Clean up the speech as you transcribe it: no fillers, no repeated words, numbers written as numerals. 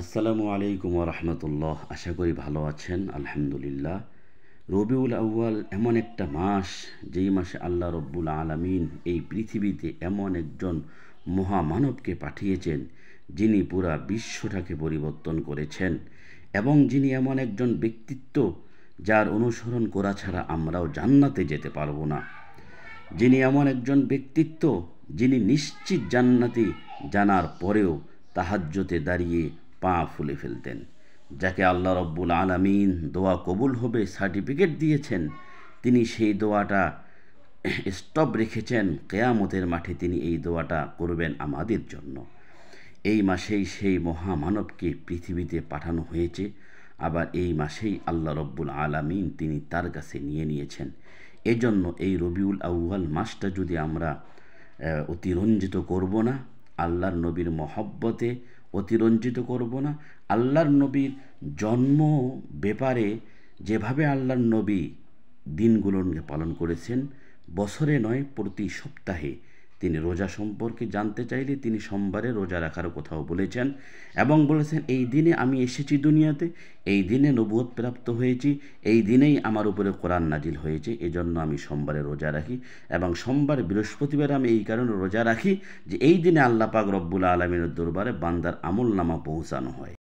আসসালামু আলাইকুম রহমতুল্লাহ। আশা করি ভালো আছেন। আলহামদুলিল্লাহ। রবিউল আউয়াল এমন একটা মাস, যেই মাসে আল্লাহ রব্বুল আলামিন এই পৃথিবীতে এমন একজন মহামানবকে পাঠিয়েছেন, যিনি পুরা বিশ্বটাকে পরিবর্তন করেছেন, এবং যিনি এমন একজন ব্যক্তিত্ব যার অনুসরণ করা ছাড়া আমরাও জান্নাতে যেতে পারবো না। যিনি এমন একজন ব্যক্তিত্ব, যিনি নিশ্চিত জান্নাতি জানার পরেও তাহাজ্জুদে দাঁড়িয়ে পা ফুলে ফেলতেন, যাকে আল্লাহ রব্বুল আলামিন দোয়া কবুল হবে সার্টিফিকেট দিয়েছেন। তিনি সেই দোয়াটা স্টপ রেখেছেন, কেয়ামতের মাঠে তিনি এই দোয়াটা করবেন আমাদের জন্য। এই মাসেই সেই মহামানবকে পৃথিবীতে পাঠানো হয়েছে, আবার এই মাসেই আল্লাহ রব্বুল আলামিন তিনি তার কাছে নিয়ে নিয়েছেন। এজন্য এই রবিউল আউয়াল মাসটা যদি আমরা অতিরঞ্জিত করব না, আল্লাহর নবীর মহব্বতে অতিরঞ্জিত করব না, আল্লাহর নবীর জন্ম ব্যাপারে যেভাবে আল্লাহর নবী দিনগুলোকে পালন করেছেন, বছরে নয় প্রতি সপ্তাহে তিনি রোজা সম্পর্কে জানতে চাইলে তিনি সোমবারে রোজা রাখার কথাও বলেছেন, এবং বলেছেন এই দিনে আমি এসেছি দুনিয়াতে, এই দিনে নবুয়ত প্রাপ্ত হয়েছি, এই দিনেই আমার উপরে কোরআন নাজিল হয়েছে, এজন্য আমি সোমবারে রোজা রাখি। এবং সোমবার বৃহস্পতিবার আমি এই কারণে রোজা রাখি যে এই দিনে আল্লাহ পাক রব্বুল আলামিনের দরবারে বান্দার আমল নামা পৌঁছানো হয়।